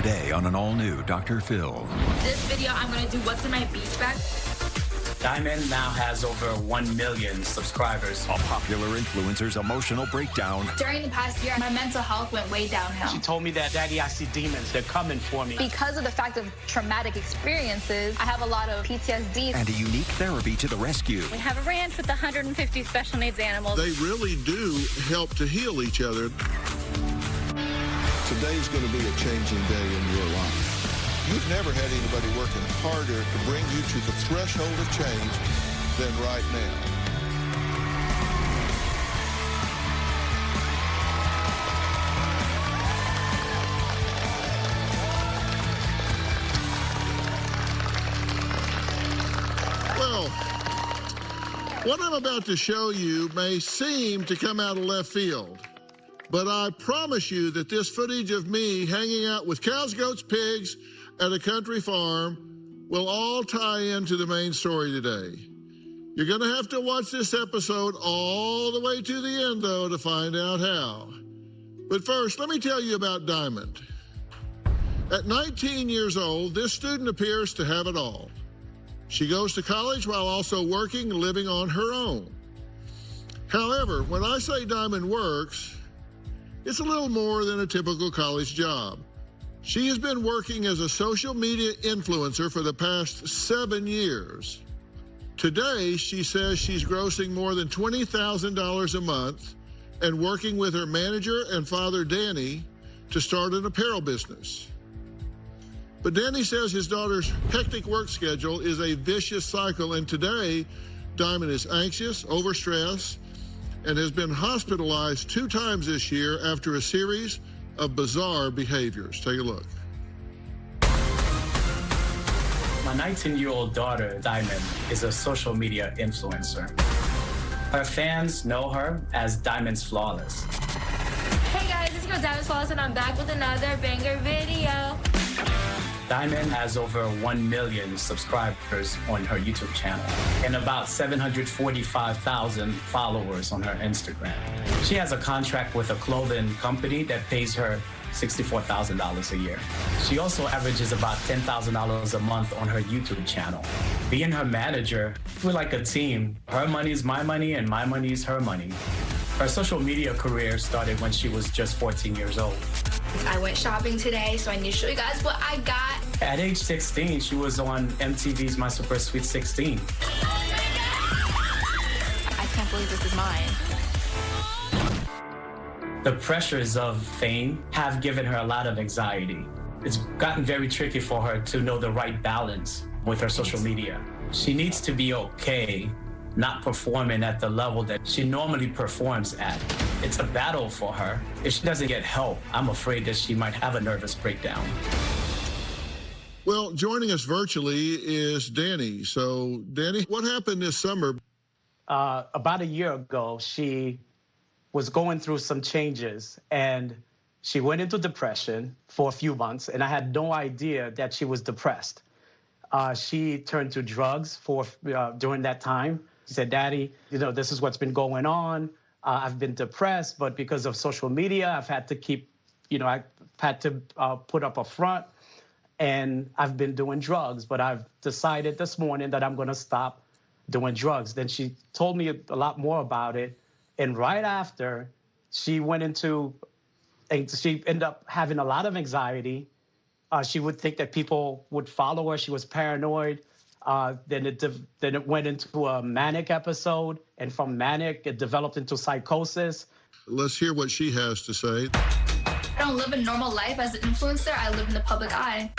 Today on an all-new Dr. Phil. This video, I'm going to do what's in my beach bag. Diamond now has over 1 million subscribers. A popular influencer's emotional breakdown. During the past year, my mental health went way downhill. She told me that, Daddy, I see demons. They're coming for me. Because of the fact of traumatic experiences, I have a lot of PTSD. And a unique therapy to the rescue. We have a ranch with 150 special needs animals. They really do help to heal each other. Today's going to be a changing day in your life. You've never had anybody working harder to bring you to the threshold of change than right now. Well, what I'm about to show you may seem to come out of left field, but I promise you that this footage of me hanging out with cows, goats, pigs, at a country farm will all tie into the main story today. You're going to have to watch this episode all the way to the end, though, to find out how. But first, let me tell you about Diamond. At 19 years old, this student appears to have it all. She goes to college while also working and living on her own. However, when I say Diamond works, it's a little more than a typical college job. She has been working as a social media influencer for the past 7 years. Today, she says she's grossing more than $20,000 a month and working with her manager and father, Danny, to start an apparel business. But Danny says his daughter's hectic work schedule is a vicious cycle, and today, Diamond is anxious, overstressed, and has been hospitalized 2 times this year after a series of bizarre behaviors. Take a look. My 19-year-old daughter, Diamond, is a social media influencer. Her fans know her as Diamond's Flawless. Hey guys, it's your Diamond's Flawless, and I'm back with another banger video. Diamond has over 1 million subscribers on her YouTube channel and about 745,000 followers on her Instagram. She has a contract with a clothing company that pays her $64,000 a year. She also averages about $10,000 a month on her YouTube channel. Being her manager, we're like a team. Her money is my money and my money is her money. Her social media career started when she was just 14 years old. I went shopping today, so I need to show you guys what I got. At age 16, she was on MTV's My Super Sweet 16. I can't believe this is mine. The pressures of fame have given her a lot of anxiety. It's gotten very tricky for her to know the right balance with her social media. She needs to be okay not performing at the level that she normally performs at. It's a battle for her. If she doesn't get help, I'm afraid that she might have a nervous breakdown. Well, joining us virtually is Danny. So, Danny, what happened this summer? About a year ago, she was going through some changes, and she went into depression for a few months, and I had no idea that she was depressed. She turned to drugs during that time. She said, Daddy, this is what's been going on. I've been depressed, but because of social media, I've had to put up a front, and I've been doing drugs, but I've decided this morning that I'm gonna stop doing drugs. Then she told me a lot more about it, and right after, she ended up having a lot of anxiety. She would think that people would follow her. She was paranoid. Then it went into a manic episode, and from manic, it developed into psychosis. Let's hear what she has to say. I don't live a normal life as an influencer. I live in the public eye.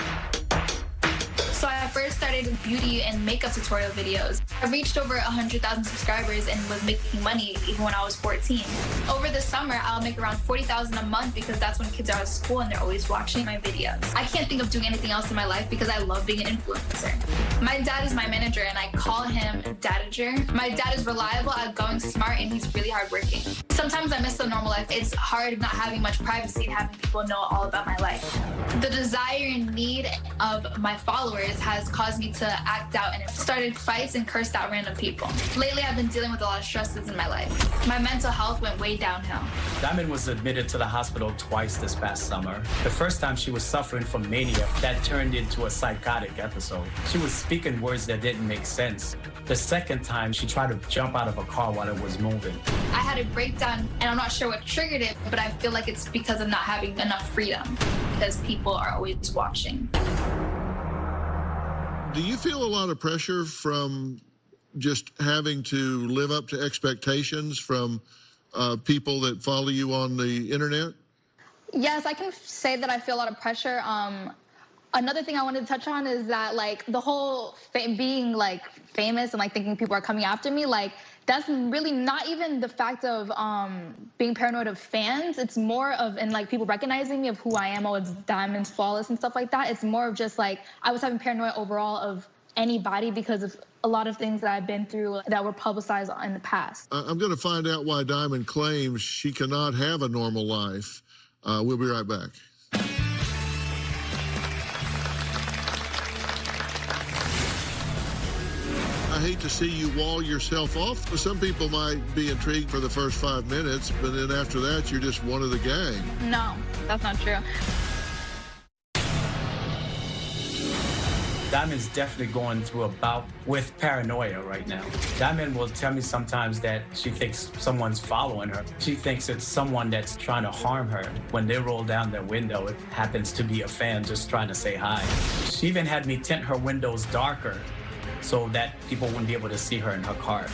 So I first started beauty and makeup tutorial videos. I reached over 100,000 subscribers and was making money even when I was 14. Over the summer, I'll make around $40,000 a month because that's when kids are at school and they're always watching my videos. I can't think of doing anything else in my life because I love being an influencer. My dad is my manager and I call him Dadager. My dad is reliable, outgoing, smart, and he's really hardworking. Sometimes I miss the normal life. It's hard not having much privacy and having people know all about my life. The desire and need of my followers has caused me to act out and started fights and cursed out random people. Lately, I've been dealing with a lot of stresses in my life. My mental health went way downhill. Diamond was admitted to the hospital twice this past summer. The first time she was suffering from mania that turned into a psychotic episode. She was speaking words that didn't make sense. The second time, she tried to jump out of a car while it was moving. I had a breakdown, and I'm not sure what triggered it, but I feel like it's because of not having enough freedom, because people are always watching. Do you feel a lot of pressure from just having to live up to expectations from people that follow you on the internet? Yes, I can say that I feel a lot of pressure. Another thing I wanted to touch on is that, like, the whole being, like, famous and, like, thinking people are coming after me, like, that's really not even the fact of being paranoid of fans. It's more of, and, like, people recognizing me of who I am, oh, it's Diamond's flawless and stuff like that. It's more of just, like, I was having paranoia overall of anybody because of a lot of things that I've been through that were publicized in the past. I'm going to find out why Diamond claims she cannot have a normal life. We'll be right back. I hate to see you wall yourself off. Some people might be intrigued for the first 5 minutes, but then after that, you're just one of the gang. No, that's not true. Diamond's definitely going through a bout with paranoia right now. Diamond will tell me sometimes that she thinks someone's following her. She thinks it's someone that's trying to harm her. When they roll down their window, it happens to be a fan just trying to say hi. She even had me tint her windows darker so that people wouldn't be able to see her in her car.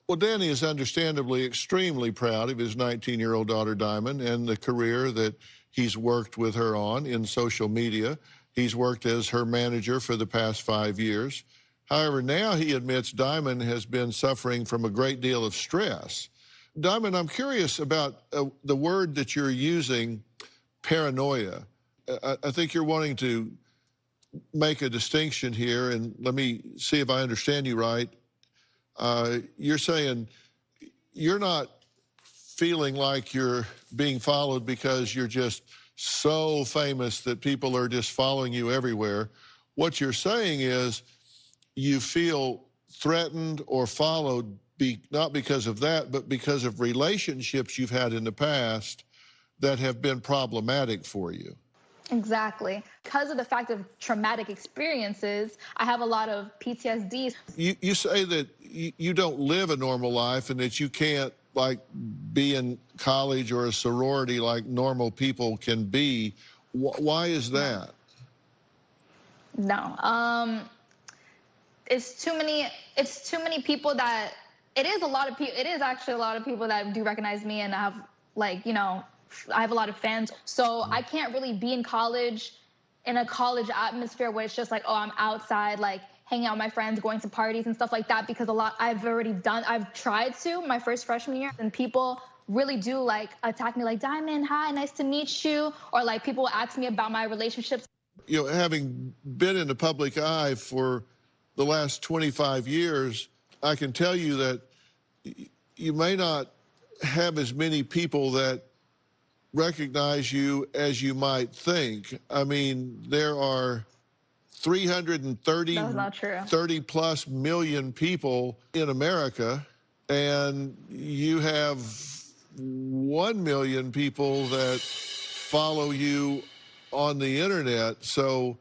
Well, Danny is understandably extremely proud of his 19-year-old daughter, Diamond, and the career that he's worked with her on in social media. He's worked as her manager for the past 5 years. However, now he admits Diamond has been suffering from a great deal of stress. Diamond, I'm curious about the word that you're using, paranoia. I think you're wanting to make a distinction here, and let me see if I understand you right. You're saying you're not feeling like you're being followed because you're just so famous that people are just following you everywhere. What you're saying is you feel threatened or followed not because of that, but because of relationships you've had in the past that have been problematic for you. Exactly. Because of the fact of traumatic experiences, I have a lot of PTSD. You say that you don't live a normal life and that you can't, like, be in college or a sorority like normal people can be. Why is that? No. It's too many people that, it is actually a lot of people that do recognize me and have, like, you know, I have a lot of fans. So I can't really be in college, in a college atmosphere where it's just like, oh, I'm outside, like, hanging out with my friends, going to parties and stuff like that, because I've tried to my first freshman year, and people really do, like, attack me, like, Diamond, hi, nice to meet you. Or, like, people will ask me about my relationships. You know, having been in the public eye for the last 25 years, I can tell you that you may not have as many people that recognize you as you might think. I mean, there are 30 plus million people in America, and you have 1 million people that follow you on the internet. So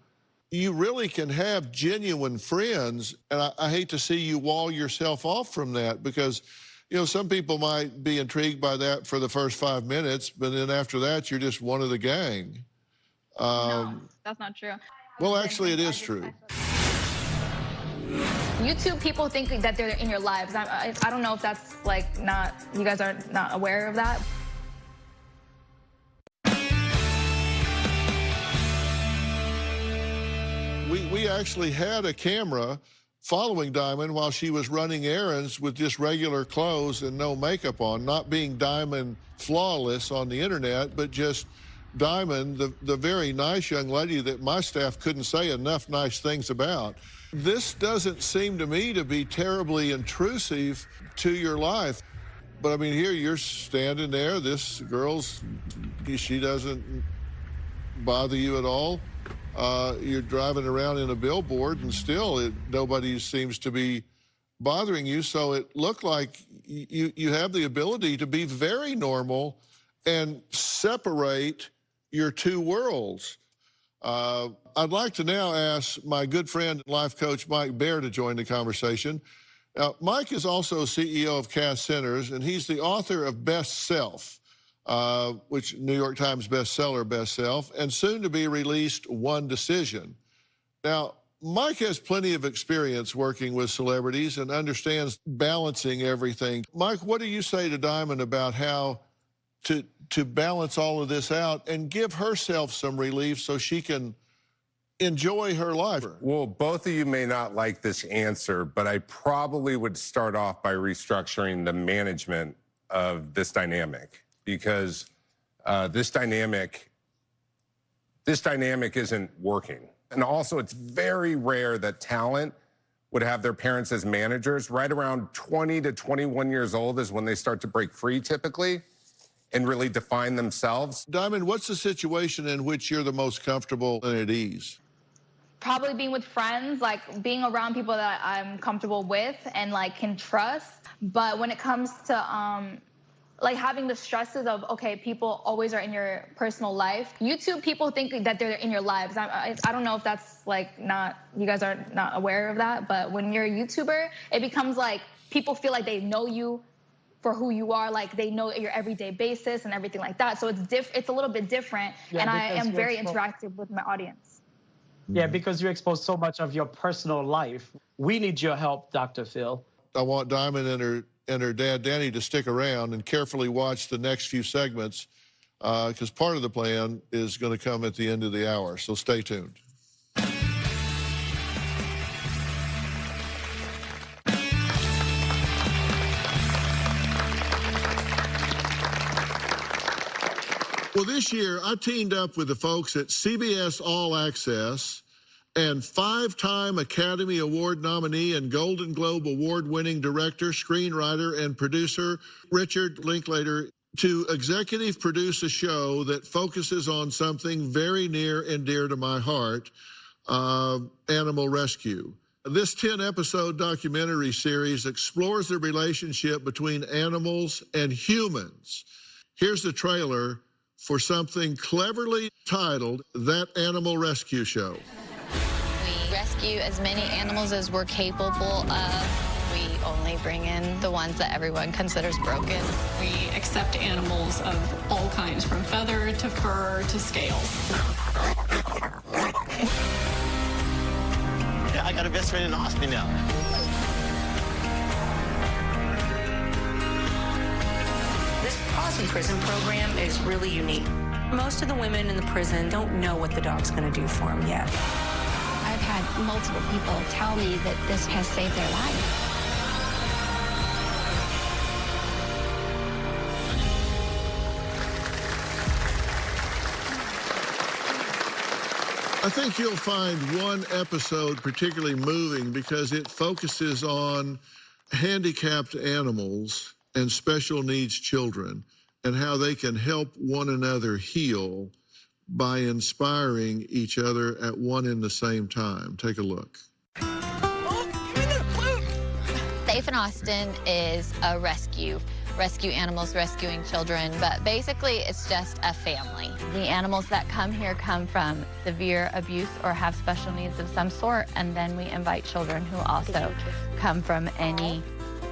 you really can have genuine friends, and I hate to see you wall yourself off from that, because you know, some people might be intrigued by that for the first 5 minutes, but then after that, you're just one of the gang. No, that's not true. Well, actually, it is true. YouTube people think that they're in your lives. I don't know if that's, like, you guys are not aware of that. We actually had a camera following Diamond while she was running errands with just regular clothes and no makeup on, not being Diamond flawless on the internet, but just Diamond, the very nice young lady that my staff couldn't say enough nice things about. This doesn't seem to me to be terribly intrusive to your life, But I mean, here you're standing there. This girl's, she doesn't bother you at all. You're driving around in a billboard, and still nobody seems to be bothering you. So it looked like you have the ability to be very normal and separate your two worlds. I'd like to now ask my good friend, life coach Mike Baer, to join the conversation. Now, Mike is also CEO of Cass Centers, and he's the author of Best Self, which New York Times bestseller, Best Self, and soon to be released One Decision. Now, Mike has plenty of experience working with celebrities and understands balancing everything. Mike, what do you say to Diamond about how to balance all of this out and give herself some relief so she can enjoy her life? Well, both of you may not like this answer, but I probably would start off by restructuring the management of this dynamic, because this dynamic isn't working. And also, it's very rare that talent would have their parents as managers. Right around 20 to 21 years old is when they start to break free, typically, and really define themselves. Diamond, what's the situation in which you're the most comfortable and at ease? Probably being with friends, like being around people that I'm comfortable with and like can trust. But when it comes to like having the stresses of, okay, people always are in your personal life. YouTube people think that they're in your lives. I don't know if that's like you guys are not aware of that, but when you're a YouTuber, it becomes like people feel like they know you for who you are, like they know your everyday basis and everything like that. So it's a little bit different, and I am very interactive with my audience. Yeah, because you expose so much of your personal life. We need your help, Dr. Phil. I want Diamond and her dad, Danny, to stick around and carefully watch the next few segments, because part of the plan is going to come at the end of the hour. So stay tuned. Well, this year, I teamed up with the folks at CBS All Access and 5-time Academy Award nominee and Golden Globe Award-winning director, screenwriter, and producer Richard Linklater to executive produce a show that focuses on something very near and dear to my heart, animal rescue. This 10-episode documentary series explores the relationship between animals and humans. Here's the trailer for something cleverly titled That Animal Rescue Show. We rescue as many animals as we're capable of. We only bring in the ones that everyone considers broken. We accept animals of all kinds, from feather to fur to scales. Yeah, I got a best friend in Austin now. This Austin prison program is really unique. Most of the women in the prison don't know what the dog's going to do for them yet. I've had multiple people tell me that this has saved their life. I think you'll find one episode particularly moving because it focuses on handicapped animals and special needs children and how they can help one another heal by inspiring each other at one and the same time. Take a look. Safe in Austin is a rescue animals rescuing children, but basically it's just a family. The animals that come here come from severe abuse or have special needs of some sort, and then we invite children who also come from any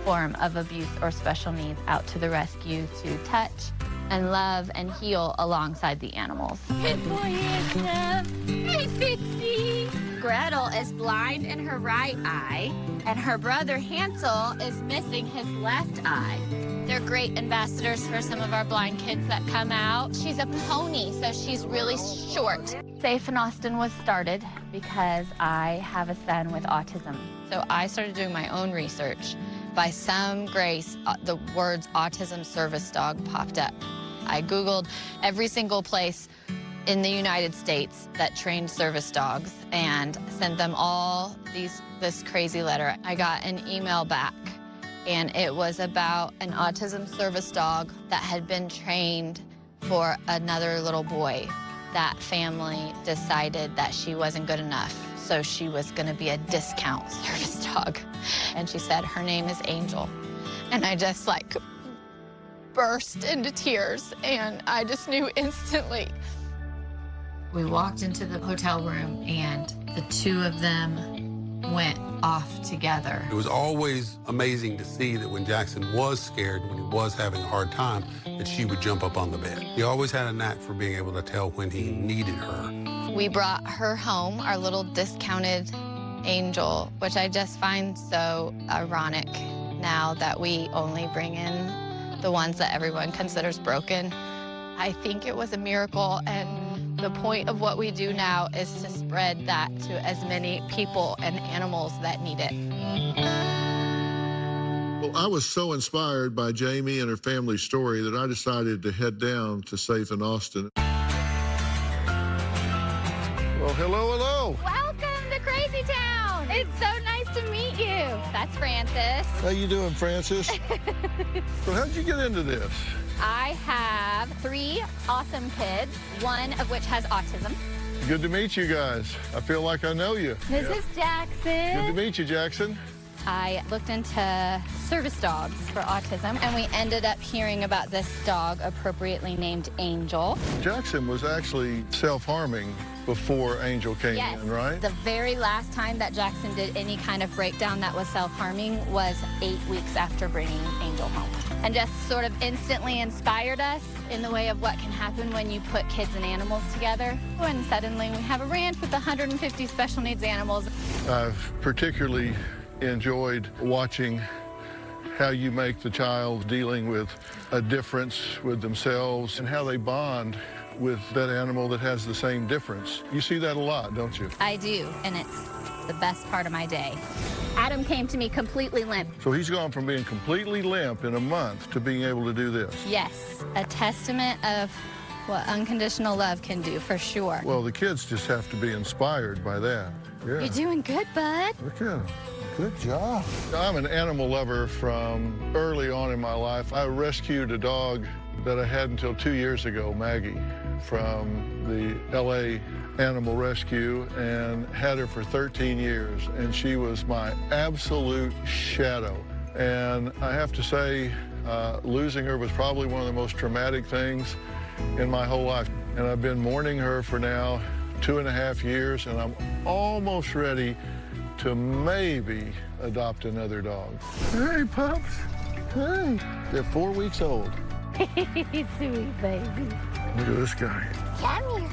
form of abuse or special needs out to the rescue to touch and love and heal alongside the animals. Good boy, Anna. Hey, Fitzy. Gretel is blind in her right eye, and her brother Hansel is missing his left eye. They're great ambassadors for some of our blind kids that come out. She's a pony, so she's really short. Safe in Austin was started because I have a son with autism. So I started doing my own research. By some grace, the words autism service dog popped up. I Googled every single place in the United States that trained service dogs and sent them all this crazy letter. I got an email back And it was about an autism service dog that had been trained for another little boy. That family decided that she wasn't good enough, so she was gonna be a discount service dog. And she said her name is Angel. And I just like burst into tears, and I just knew instantly. We walked into the hotel room, and the two of them went off together. It was always amazing to see that when Jackson was scared, when he was having a hard time, that she would jump up on the bed. He always had a knack for being able to tell when he needed her. We brought her home, our little discounted Angel, which I just find so ironic now that we only bring in the ones that everyone considers broken. I think it was a miracle, and the point of what we do now is to spread that to as many people and animals that need it. Well, I was so inspired by Jamie and her family's story that I decided to head down to Safe in Austin. Well, hello, hello. Welcome to Crazy Town. It's so nice to meet you. That's Francis. How you doing, Francis? Well, how'd you get into this? I have 3 awesome kids, one of which has autism. Good to meet you guys. I feel like I know you. This is Jackson. Good to meet you, Jackson. I looked into service dogs for autism, and we ended up hearing about this dog appropriately named Angel. Jackson was actually self-harming before Angel came in, right? The very last time that Jackson did any kind of breakdown that was self-harming was 8 weeks after bringing Angel home. And just sort of instantly inspired us in the way of what can happen when you put kids and animals together. And suddenly we have a ranch with 150 special needs animals. I've particularly enjoyed watching how you make the child dealing with a difference with themselves and how they bond with that animal that has the same difference. You see that a lot, don't you? I do, and it's the best part of my day. Adam came to me completely limp. So he's gone from being completely limp in a month to being able to do this. Yes, a testament of what unconditional love can do, for sure. Well, the kids just have to be inspired by that. Yeah. You're doing good, bud. Look at him. Good job. I'm an animal lover from early on in my life. I rescued a dog that I had until 2 years ago, Maggie, from the LA Animal Rescue, and had her for 13 years. And she was my absolute shadow. And I have to say, losing her was probably one of the most traumatic things in my whole life. And I've been mourning her for now 2.5 years, and I'm almost ready to maybe adopt another dog. Hey, pups. Hey. They're 4 weeks old. Sweet baby. Look at this guy. Come here.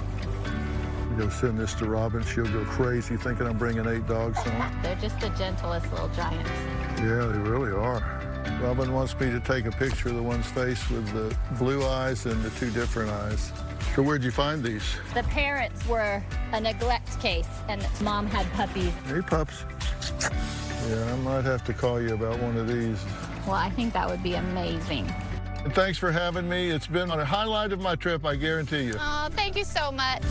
I'm gonna send this to Robin. She'll go crazy thinking I'm bringing 8 dogs home. They're just the gentlest little giants. Yeah, they really are. Robin wants me to take a picture of the one's face with the blue eyes and the 2 different eyes. So where'd you find these? The parents were a neglect case, and Mom had puppies. Hey, pups. Yeah, I might have to call you about one of these. Well, I think that would be amazing. And thanks for having me. It's been a highlight of my trip, I guarantee you. Oh, thank you so much.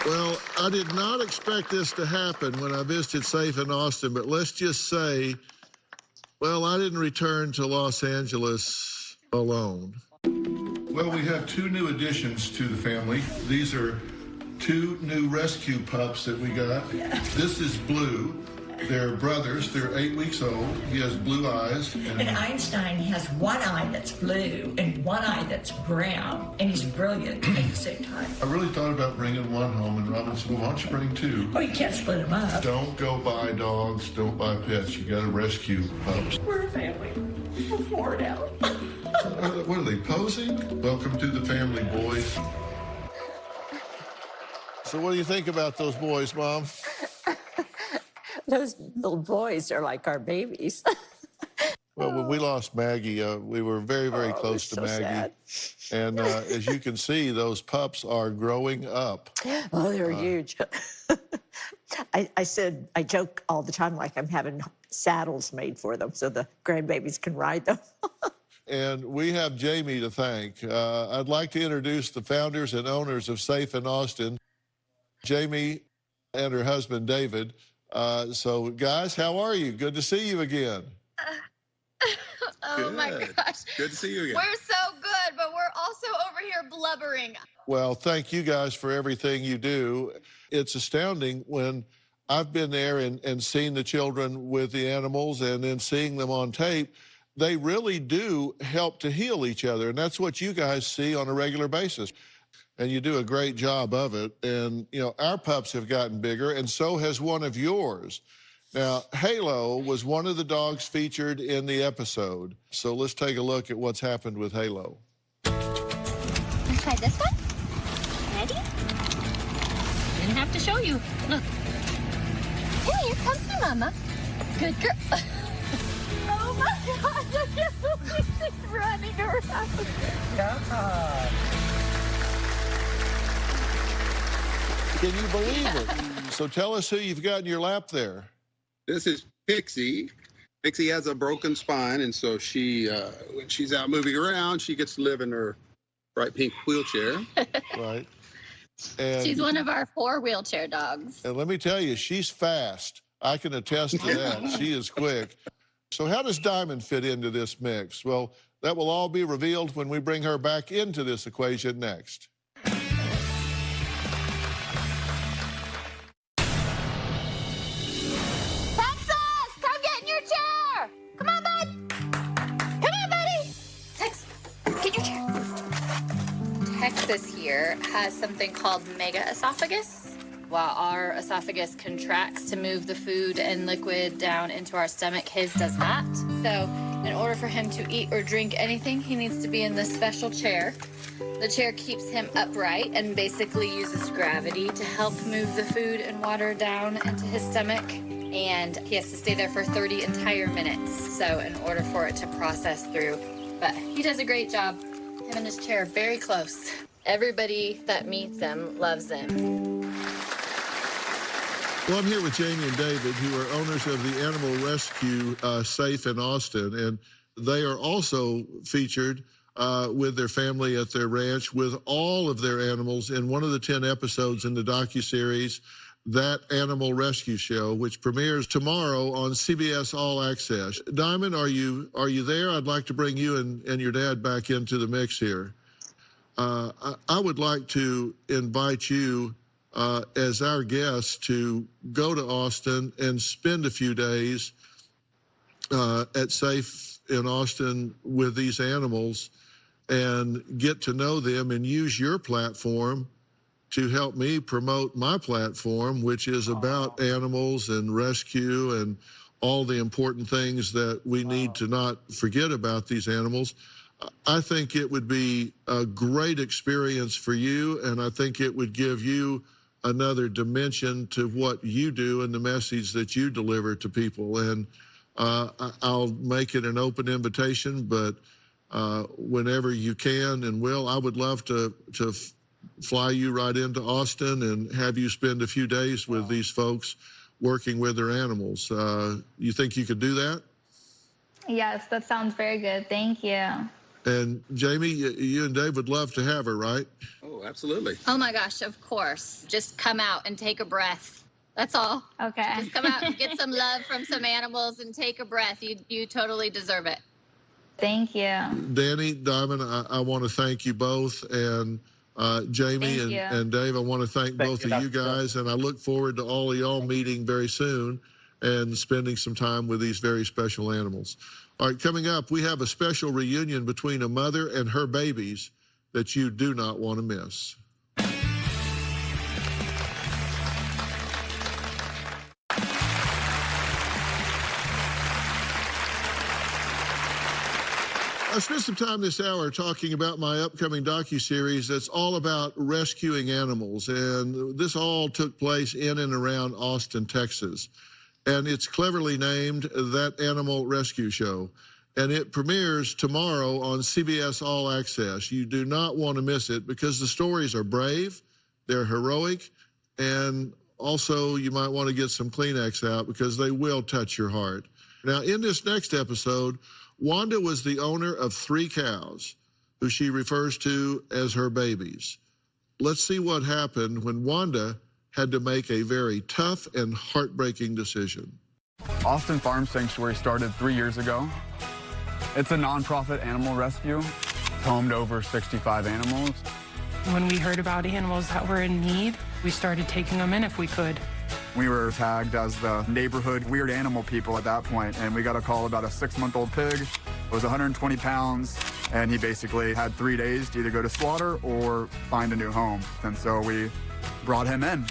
Well, I did not expect this to happen when I visited Safe in Austin, but let's just say, well, I didn't return to Los Angeles alone. Well, we have 2 new additions to the family. These are 2 new rescue pups that we got. This is Blue. They're brothers. They're 8 weeks old. He has blue eyes. And Einstein has one eye that's blue and one eye that's brown, and he's brilliant at the same time. I really thought about bringing one home, and Robin said, well, why don't you bring 2? Oh, you can't split them up. Don't go buy dogs. Don't buy pets. You got to rescue pups. We're a family. We're 4 now. What are they, posing? Welcome to the family, boys. So what do you think about those boys, Mom? Those little boys are like our babies. Well, when we lost Maggie, we were very, very close to Maggie. Sad. And as you can see, those pups are growing up. Oh, they're huge. I joke all the time like I'm having saddles made for them so the grandbabies can ride them. And we have Jamie to thank. I'd like to introduce the founders and owners of Safe in Austin. Jamie, and her husband, David. So, guys, how are you? Good to see you again. Oh my gosh. Good to see you again. We're so good, but we're also over here blubbering. Well, thank you guys for everything you do. It's astounding when I've been there and seen the children with the animals and then seeing them on tape. They really do help to heal each other, and that's what you guys see on a regular basis. And you do a great job of it. And, you know, our pups have gotten bigger, and so has one of yours. Now, Halo was one of the dogs featured in the episode. So let's take a look at what's happened with Halo. Let's try this one. Ready? Didn't have to show you. Look. Hey, here comes your mama. Good girl. Oh my God, look at the way she's running around. Can you believe it? So tell us who you've got in your lap there. This is Pixie. Pixie has a broken spine, and so she, when she's out moving around, she gets to live in her bright pink wheelchair. Right. And, She's one of our 4 wheelchair dogs. and let me tell you, she's fast. I can attest to that. She is quick. So how does Diamond fit into this mix? Well, that will all be revealed when we bring her back into this equation next. Texas, come get in your chair. Come on, bud. Come on, buddy. Texas, get your chair. Texas here has something called mega esophagus. While our esophagus contracts to move the food and liquid down into our stomach, his does not. So in order for him to eat or drink anything, he needs to be in this special chair. The chair keeps him upright and basically uses gravity to help move the food and water down into his stomach. And he has to stay there for 30 entire minutes. So in order for it to process through. But he does a great job. Him and his chair are very close. Everybody that meets him loves him. Well, I'm here with Jamie and David, who are owners of the Animal Rescue Safe in Austin, and they are also featured with their family at their ranch with all of their animals in one of the 10 episodes in the docuseries, That Animal Rescue Show, which premieres tomorrow on CBS All Access. Diamond, are you there? I'd like to bring you and your dad back into the mix here. I would like to invite you as our guest to go to Austin and spend a few days at Safe in Austin with these animals and get to know them and use your platform to help me promote my platform, which is about animals and rescue and all the important things that we need to not forget about these animals. I think it would be a great experience for you, and I think it would give you another dimension to what you do and the message that you deliver to people. And I'll make it an open invitation, but whenever you can and will, I would love to fly you right into Austin and have you spend a few days with these folks working with their animals. You think you could do that? Yes, that sounds very good. Thank you. And Jamie, you and Dave would love to have her, right? Oh, absolutely. Oh my gosh, of course. Just come out and take a breath. That's all. Okay. Just come out and get some love from some animals and take a breath. You totally deserve it. Thank you. Danny, Diamond, I want to thank you both. And Jamie and Dave, I want to thank both of you guys. And I look forward to all of y'all meeting very soon and spending some time with these very special animals. All right, coming up, we have a special reunion between a mother and her babies that you do not want to miss. I spent some time this hour talking about my upcoming docuseries that's all about rescuing animals, and this all took place in and around Austin, Texas. And it's cleverly named That Animal Rescue Show. And it premieres tomorrow on CBS All Access. You do not want to miss it because the stories are brave, they're heroic, and also you might want to get some Kleenex out because they will touch your heart. Now, in this next episode, Wanda was the owner of 3 cows, who she refers to as her babies. Let's see what happened when Wanda had to make a very tough and heartbreaking decision. Austin Farm Sanctuary started 3 years ago. It's a nonprofit animal rescue. It's home to over 65 animals. When we heard about animals that were in need, we started taking them in if we could. We were tagged as the neighborhood weird animal people at that point, and we got a call about a 6-month-old pig. It was 120 pounds, and he basically had 3 days to either go to slaughter or find a new home. And so we brought him in.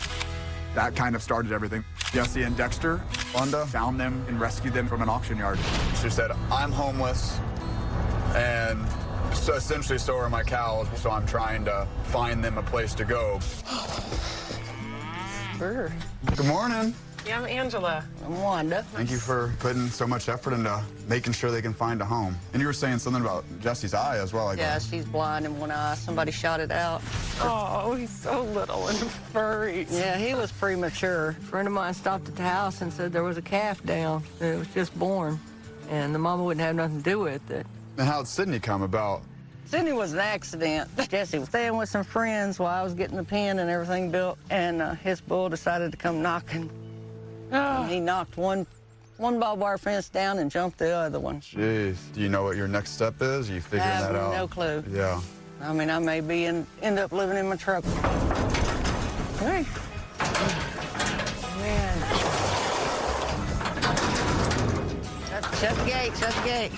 That kind of started everything. Jesse and Dexter, Wanda, found them and rescued them from an auction yard. She said, I'm homeless, and so essentially so are my cows, so I'm trying to find them a place to go. Sure. Good morning. Yeah, I'm Angela. I'm Wanda. Thank you for putting so much effort into making sure they can find a home. And you were saying something about Jesse's eye as well, I guess. Yeah, she's blind in one eye. Somebody shot it out. Oh, he's so little and furry. Yeah, he was premature. A friend of mine stopped at the house and said there was a calf down. It was just born, and the mama wouldn't have nothing to do with it. And how'd Sydney come about? Sydney was an accident. Jesse was staying with some friends while I was getting the pen and everything built, and his bull decided to come knocking. And he knocked one barbed wire fence down and jumped the other one. Jeez. Do you know what your next step is? Are you figuring that out? No clue. Yeah. I mean, I may be end up living in my truck. Hey. Man. Shut the gate, shut the gate.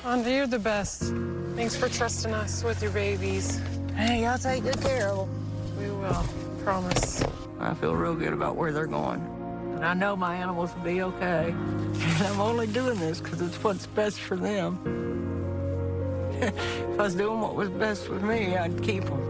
Wanda, you're the best. Thanks for trusting us with your babies. Hey, I'll take good care of them. We will, promise. I feel real good about where they're going. And I know my animals will be okay. And I'm only doing this because it's what's best for them. If I was doing what was best for me, I'd keep them.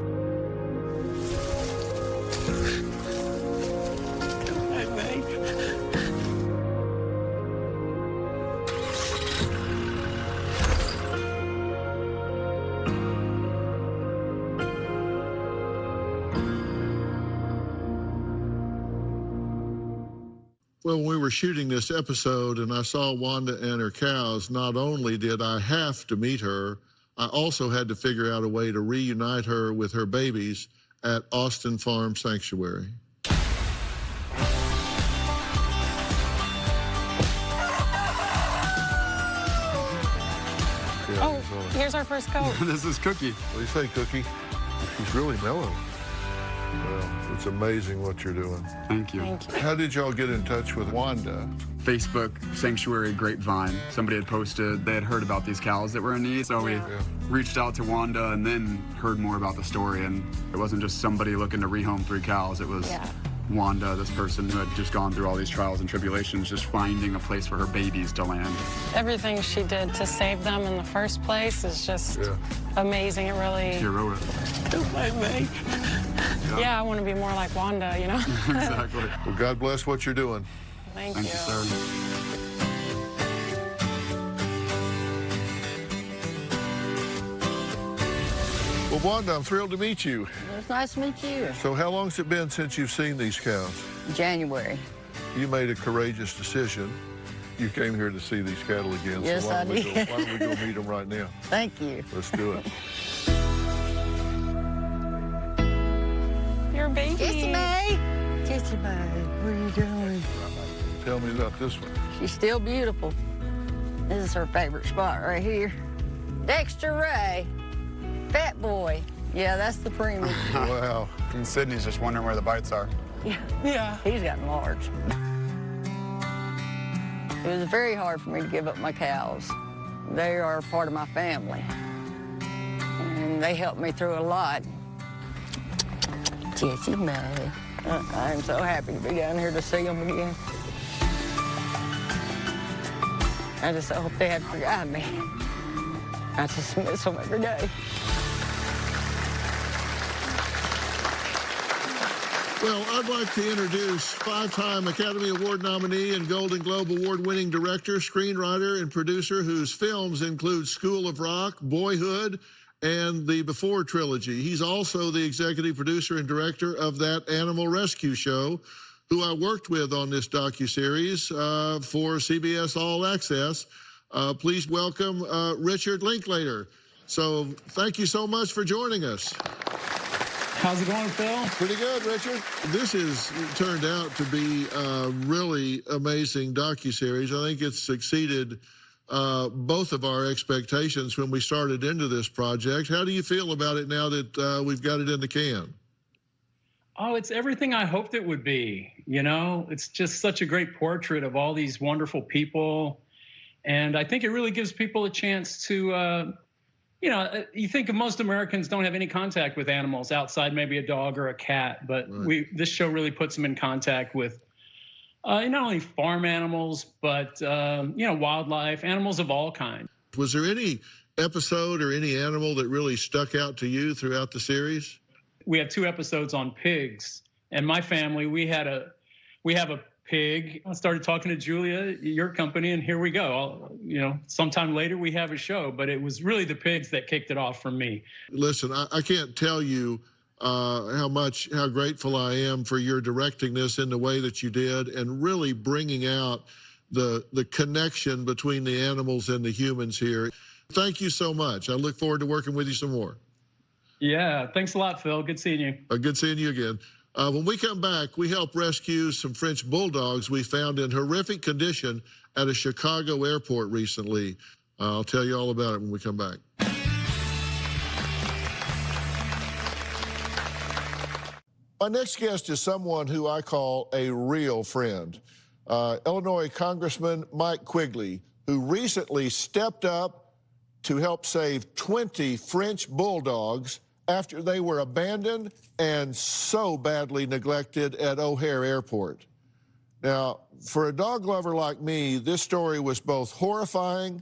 Well, when we were shooting this episode and I saw Wanda and her cows, not only did I have to meet her, I also had to figure out a way to reunite her with her babies at Austin Farm Sanctuary. Oh, here's our first coat. This is Cookie. What do you say, Cookie? She's really mellow. Well, it's amazing what you're doing. Thank you. Thank you. How did y'all get in touch with Wanda? Facebook Sanctuary Grapevine. Somebody had posted, they had heard about these cows that were in need, so we reached out to Wanda and then heard more about the story. And it wasn't just somebody looking to rehome 3 cows, it was Wanda, this person who had just gone through all these trials and tribulations, just finding a place for her babies to land. Everything she did to save them in the first place is just amazing. It really... Heroic. Don't mind me. Yeah, I want to be more like Wanda, you know? Exactly. Well, God bless what you're doing. Thank you, sir. Well, Wanda, I'm thrilled to meet you. It's nice to meet you. So how long's it been since you've seen these cows? January. You made a courageous decision. You came here to see these cattle again. Yes, so why I don't did. Why don't we go meet them right now? Thank you. Let's do it. Your baby. Kissy May. Kissy May, what are you doing? Tell me about this one. She's still beautiful. This is her favorite spot right here. Dexter Ray. Fat boy. Yeah, that's the premium. Wow. And Sydney's just wondering where the bites are. Yeah. He's gotten large. It was very hard for me to give up my cows. They are part of my family. And they helped me through a lot. Jessie May. I'm so happy to be down here to see them again. I just hope they hadn't forgotten me. I just miss them every day. Well, I'd like to introduce 5-time Academy Award nominee and Golden Globe Award-winning director, screenwriter, and producer whose films include School of Rock, Boyhood, and the Before trilogy. He's also the executive producer and director of That Animal Rescue Show, who I worked with on this docuseries for CBS All Access. Please welcome Richard Linklater. So thank you so much for joining us. How's it going, Phil? Pretty good, Richard. This has turned out to be a really amazing docuseries. I think it's exceeded both of our expectations when we started into this project. How do you feel about it now that we've got it in the can? Oh, it's everything I hoped it would be. You know, it's just such a great portrait of all these wonderful people. And I think it really gives people a chance to, you know, you think most Americans don't have any contact with animals outside maybe a dog or a cat, but this show really puts them in contact with not only farm animals, but, you know, wildlife, animals of all kinds. Was there any episode or any animal that really stuck out to you throughout the series? We have 2 episodes on pigs, and my family, we have a pig. I started talking to Julia, your company, and here we go. You know, sometime later we have a show, but it was really the pigs that kicked it off for me. Listen, I can't tell you how grateful I am for your directing this in the way that you did and really bringing out the connection between the animals and the humans here. Thank you so much. I look forward to working with you some more. Yeah, thanks a lot, Phil. Good seeing you. Good seeing you again. When we come back, we help rescue some French bulldogs we found in horrific condition at a Chicago airport recently. I'll tell you all about it when we come back. My next guest is someone who I call a real friend. Illinois Congressman Mike Quigley, who recently stepped up to help save 20 French bulldogs after they were abandoned and so badly neglected at O'Hare Airport. Now, for a dog lover like me, this story was both horrifying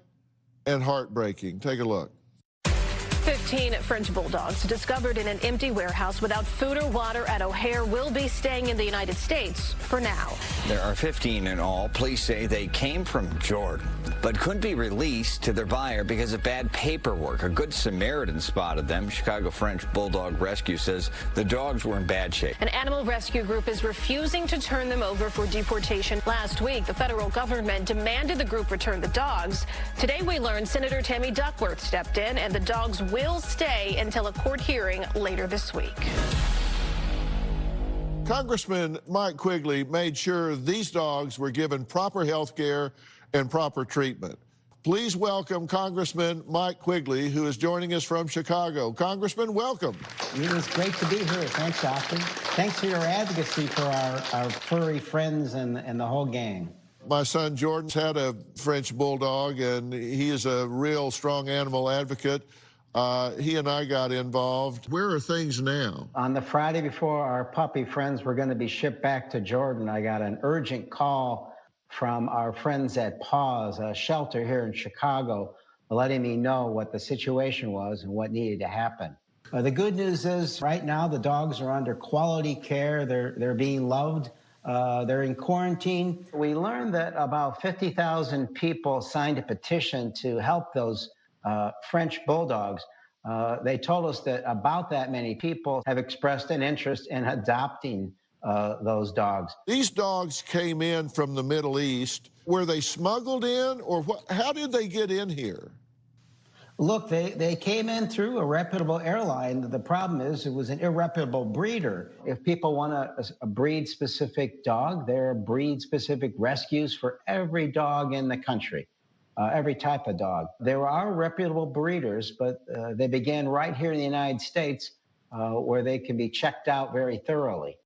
and heartbreaking. Take a look. 15 French bulldogs discovered in an empty warehouse without food or water at O'Hare will be staying in the United States for now. There are 15 in all. Police say they came from Jordan, but couldn't be released to their buyer because of bad paperwork. A Good Samaritan spotted them. Chicago French Bulldog Rescue says the dogs were in bad shape. An animal rescue group is refusing to turn them over for deportation. Last week, the federal government demanded the group return the dogs. Today, we learned Senator Tammy Duckworth stepped in, and the dogs will stay until a court hearing later this week. Congressman Mike Quigley made sure these dogs were given proper health care and proper treatment. Please welcome Congressman Mike Quigley, who is joining us from Chicago. Congressman, welcome. It is great to be here. Thanks, Doctor. Thanks for your advocacy for our furry friends and the whole gang. My son Jordan's had a French bulldog, and he is a real strong animal advocate. He and I got involved. Where are things now? On the Friday before our puppy friends were going to be shipped back to Jordan, I got an urgent call from our friends at Paws, a shelter here in Chicago, letting me know what the situation was and what needed to happen. The good news is right now the dogs are under quality care. They're being loved. They're in quarantine. We learned that about 50,000 people signed a petition to help those French bulldogs. They told us that about that many people have expressed an interest in adopting those dogs. These dogs came in from the Middle East. Were they smuggled in, or what? How did they get in here? Look, they came in through a reputable airline. The problem is it was an irreputable breeder. If people want a breed-specific dog, there are breed-specific rescues for every dog in the country. Every type of dog. There are reputable breeders, but they began right here in the United States where they can be checked out very thoroughly.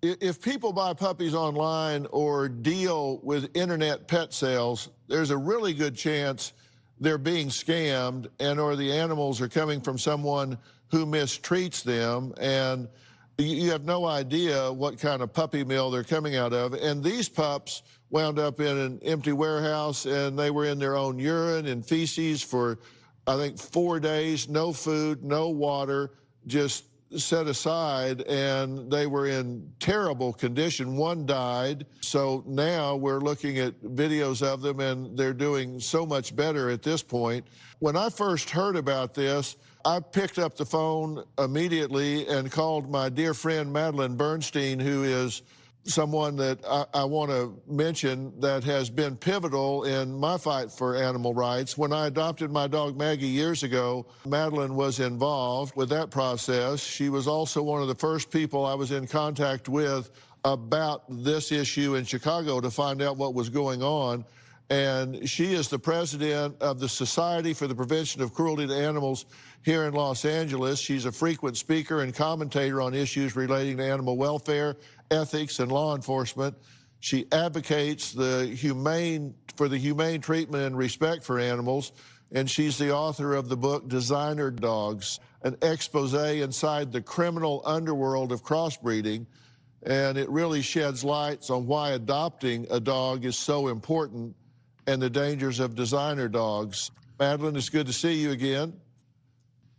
If people buy puppies online or deal with internet pet sales, there's a really good chance they're being scammed or the animals are coming from someone who mistreats them, and you have no idea what kind of puppy mill they're coming out of. And these pups wound up in an empty warehouse, and they were in their own urine and feces for, I think, 4 days, no food, no water, just set aside, and they were in terrible condition. One died. So now we're looking at videos of them, and they're doing so much better at this point. When I first heard about this, I picked up the phone immediately and called my dear friend Madeline Bernstein, who is someone that I want to mention that has been pivotal in my fight for animal rights. When I adopted my dog Maggie years ago, Madeline was involved with that process. She was also one of the first people I was in contact with about this issue in Chicago to find out what was going on. And she is the president of the Society for the Prevention of Cruelty to Animals here in Los Angeles. She's a frequent speaker and commentator on issues relating to animal welfare, ethics, and law enforcement. She advocates for the humane treatment and respect for animals, and she's the author of the book Designer Dogs, an expose inside the criminal underworld of crossbreeding. And it really sheds lights on why adopting a dog is so important and the dangers of designer dogs. Madeline, it's good to see you again.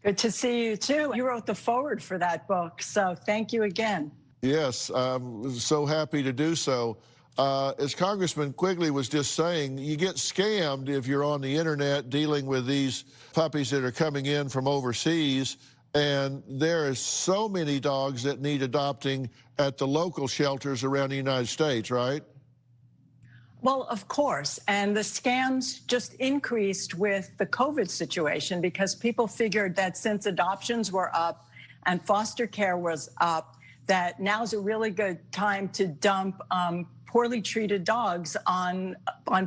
Good to see you too. You wrote the foreword for that book, so thank you again. Yes, I'm so happy to do so. As Congressman Quigley was just saying, you get scammed if you're on the internet dealing with these puppies that are coming in from overseas. And there is so many dogs that need adopting at the local shelters around the United States, right? Well, of course, and the scams just increased with the COVID situation because people figured that since adoptions were up and foster care was up, that now's a really good time to dump poorly treated dogs on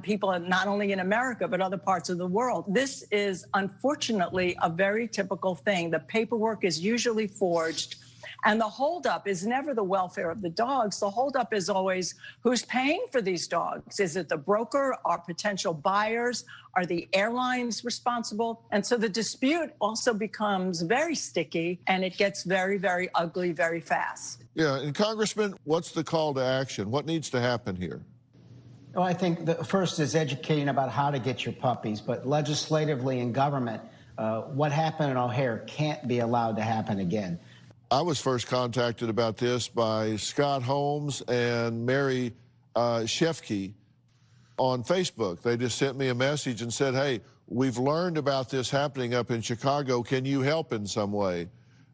people not only in America, but other parts of the world. This is unfortunately a very typical thing. The paperwork is usually forged. And the holdup is never the welfare of the dogs. The holdup is always who's paying for these dogs. Is it the broker or potential buyers? Are the airlines responsible? And so the dispute also becomes very sticky and it gets very, very ugly very fast. Yeah, and Congressman, what's the call to action? What needs to happen here? Well, I think the first is educating about how to get your puppies, but legislatively in government, what happened in O'Hare can't be allowed to happen again. I was first contacted about this by Scott Holmes and Mary Shefke on Facebook. They just sent me a message and said, hey, we've learned about this happening up in Chicago. Can you help in some way?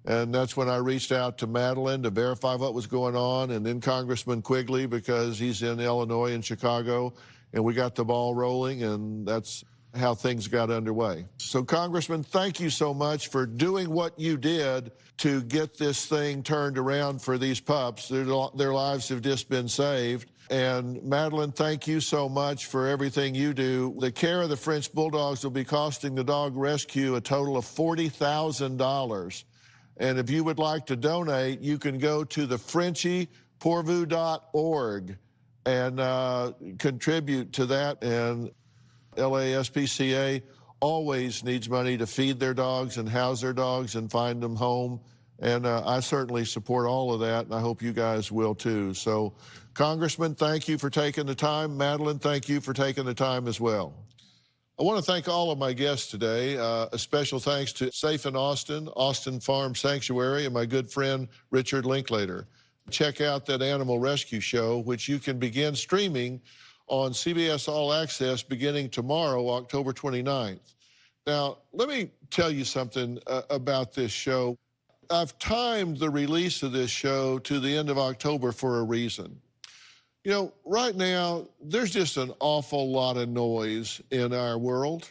And that's when I reached out to Madeline to verify what was going on, and then Congressman Quigley, because he's in Illinois and Chicago, and we got the ball rolling, and that's how things got underway. So, Congressman, thank you so much for doing what you did to get this thing turned around for these pups. Their lives have just been saved. And Madeline, thank you so much for everything you do. The care of the French Bulldogs will be costing the dog rescue a total of $40,000. And if you would like to donate, you can go to thefrenchiepourvus.org and contribute to that. And LASPCA always needs money to feed their dogs and house their dogs and find them home. And I certainly support all of that, and I hope you guys will too. So, Congressman, thank you for taking the time. Madeline, thank you for taking the time as well. I want to thank all of my guests today. A special thanks to Safe in Austin, Austin Farm Sanctuary, and my good friend Richard Linklater. Check out that animal rescue show, which you can begin streaming on CBS All Access beginning tomorrow, October 29th. Now, let me tell you something about this show. I've timed the release of this show to the end of October for a reason. You know, right now, there's just an awful lot of noise in our world.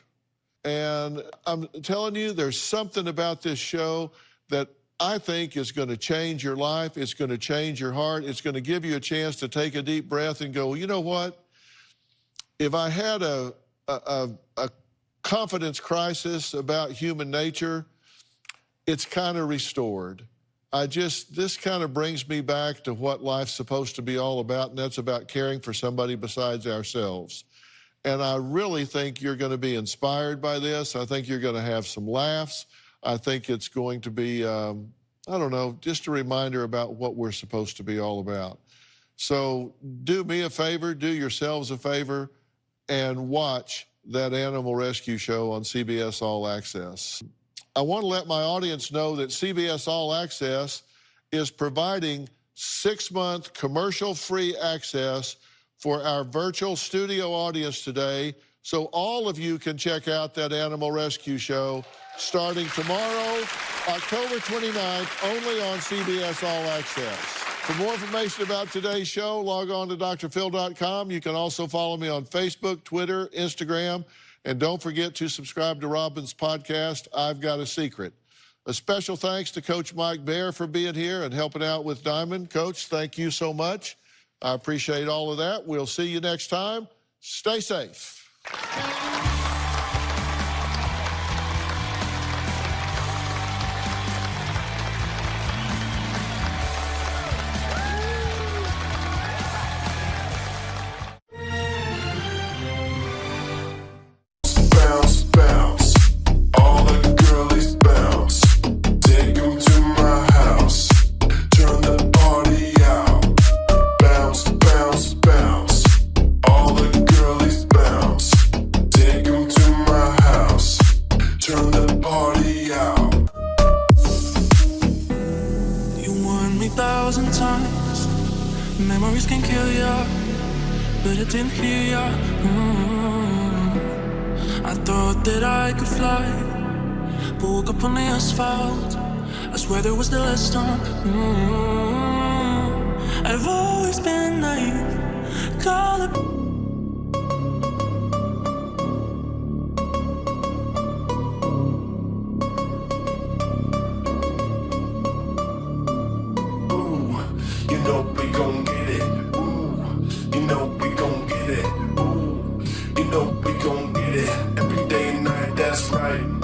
And I'm telling you, there's something about this show that I think is going to change your life. It's going to change your heart. It's going to give you a chance to take a deep breath and go, you know what? If I had a confidence crisis about human nature, it's kind of restored. This kind of brings me back to what life's supposed to be all about, and that's about caring for somebody besides ourselves. And I really think you're going to be inspired by this. I think you're going to have some laughs. I think it's going to be, I don't know, just a reminder about what we're supposed to be all about. So do me a favor, do yourselves a favor, and watch that animal rescue show on CBS All Access. I want to let my audience know that CBS All Access is providing 6-month commercial-free access for our virtual studio audience today, so all of you can check out that animal rescue show starting tomorrow, October 29th, only on CBS All Access. For more information about today's show, log on to drphil.com. You can also follow me on Facebook, Twitter, Instagram, and don't forget to subscribe to Robin's podcast, I've Got a Secret. A special thanks to Coach Mike Baer for being here and helping out with Diamond. Coach, thank you so much. I appreciate all of that. We'll see you next time. Stay safe. Bounce, bounce, all the girlies bounce. Take 'em to my house, turn the party out. Bounce, bounce, bounce, all the girlies bounce. Take 'em to my house, turn the party out. You won me 1,000 times, memories can kill ya, but it didn't hear ya. I thought that I could fly, but woke up on the asphalt. I swear there was the last time. I've always been naive, call it. Ooh, you know we gon' get it. Ooh, you know we gon' get it. Ooh, you know we gon' get it. Every day and night, that's right.